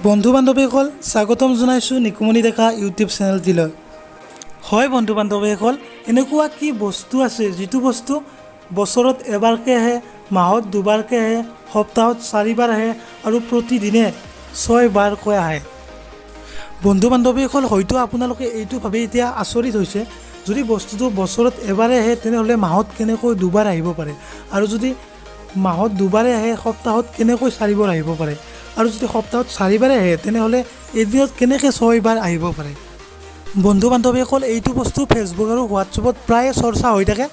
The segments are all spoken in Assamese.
বন্ধু বান্ধৱীসকল স্বাগতম জনাইছোঁ নিকুমনি ডেকা ইউটিউব চেনেলটিলৈ। হয় বন্ধু বান্ধৱীসকল, এনেকুৱা কি বস্তু আছে যিটো বস্তু বছৰত এবাৰকৈ আহে, মাহত দুবাৰকৈ আহে, সপ্তাহত 4বাৰ আহে আৰু প্ৰতিদিনে 6বাৰকৈ আহে। বন্ধু বান্ধৱীসকল, হয়তো আপোনালোকে এইটো ভাবি এতিয়া আচৰিত হৈছে, যদি বস্তুটো বছৰত এবাৰে আহে তেনেহ'লে মাহত কেনেকৈ দুবাৰ আহিব পাৰে, আৰু যদি মাহত দুবাৰে আহে সপ্তাহত কেনেকৈ 4বাৰ আহিব পাৰে, আৰু যদি সপ্তাহত 4বাৰে আহে তেনেহ'লে এদিনত কেনেকৈ 6বাৰ আহিব পাৰে। বন্ধু বান্ধৱীসকল, এইটো বস্তু ফেচবুক আৰু হোৱাটছএপত প্ৰায়ে চৰ্চা হৈ থাকে,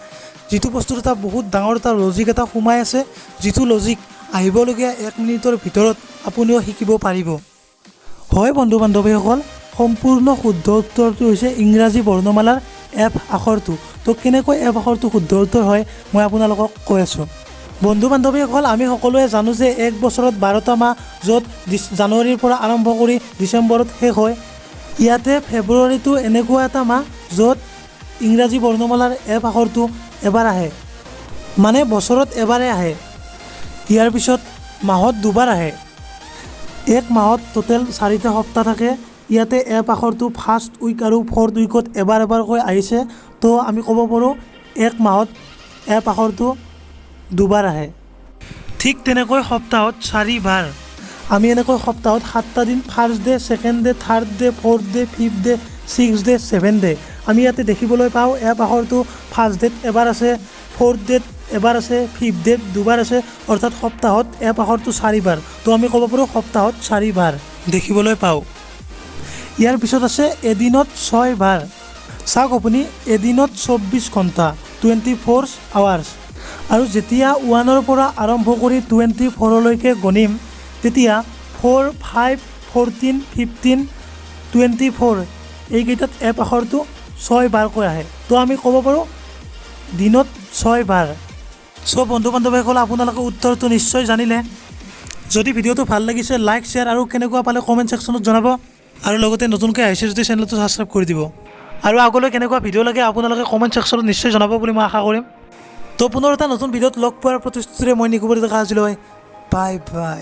যিটো বস্তুত এটা বহুত ডাঙৰ এটা লজিক এটা সোমাই আছে, যিটো লজিক আহিবলগীয়া 1 মিনিটৰ ভিতৰত আপুনিও শিকিব পাৰিব। হয় বন্ধু বান্ধৱীসকল, সম্পূৰ্ণ শুদ্ধ উত্তৰটো হৈছে ইংৰাজী বৰ্ণমালাৰ এফ আখৰটো। তো কেনেকৈ এফ আখৰটো শুদ্ধ উত্তৰ হয় মই আপোনালোকক কৈ আছোঁ। বন্ধু বান্ধৱীসকল, আমি সকলোৱে জানো যে এক বছৰত 12টা মাহ, য'ত জানুৱাৰীৰ পৰা আৰম্ভ কৰি ডিচেম্বৰত শেষ হয়। ইয়াতে ফেব্ৰুৱাৰীটো এনেকুৱা এটা মাহ য'ত ইংৰাজী বৰ্ণমালাৰ এফ আখৰটো এবাৰ আহে, মানে বছৰত এবাৰে আহে। ইয়াৰ পিছত মাহত দুবাৰ আহে। এক মাহত টোটেল 4টা সপ্তাহ থাকে। ইয়াতে এফ আখৰটো ফাৰ্ষ্ট উইক আৰু 4th উইকত এবাৰকৈ আহিছে। তো আমি ক'ব পাৰোঁ এক মাহত এফ আখৰটো দুবাৰ আহে। ঠিক তেনেকৈ সপ্তাহত 4বাৰ। আমি এনেকৈ সপ্তাহত 7টা দিন, first day, second day, third day, 4th day, 5th day, 6th day, 7th day আমি ইয়াতে দেখিবলৈ পাওঁ। এফ আখৰটো ফাৰ্ষ্ট ডেত এবাৰ আছে, 4th ডেত এবাৰ আছে, 5th ডেত দুবাৰ আছে, অৰ্থাৎ সপ্তাহত এফ আখৰটো 4বাৰ। তো আমি ক'ব পাৰোঁ সপ্তাহত 4বাৰ দেখিবলৈ পাওঁ। ইয়াৰ পিছত আছে এদিনত 6বাৰ। চাওক আপুনি, এদিনত 24 ঘণ্টা, 24 আৱাৰ্ছ। আৰু যেতিয়া 1ৰ পৰা আৰম্ভ কৰি 24লৈকে গণিম, তেতিয়া 4, 5, 14, 15, 24 এইকেইটাত এফ আখৰটো 6বাৰকৈ আহে। তো আমি ক'ব পাৰোঁ দিনত 6বাৰ। চ' বন্ধু বান্ধৱীসকল, আপোনালোকে উত্তৰটো নিশ্চয় জানিলে। যদি ভিডিঅ'টো ভাল লাগিছে লাইক, শ্বেয়াৰ আৰু কেনেকুৱা পালে কমেণ্ট ছেকশ্যনত জনাব, আৰু লগতে নতুনকৈ আহিছে যদি চেনেলটো ছাবস্ক্ৰাইব কৰি দিব। আৰু আগলৈ কেনেকুৱা ভিডিঅ' লাগে আপোনালোকে কমেণ্ট ছেকশ্যনত নিশ্চয় জনাব বুলি মই আশা কৰিম। তো পুনৰ এটা নতুন ভিডিঅ'ত লগ পোৱাৰ প্ৰতিশ্ৰুতিৰে মই নিকুমনি ডেকা আজিলৈ বাই বাই।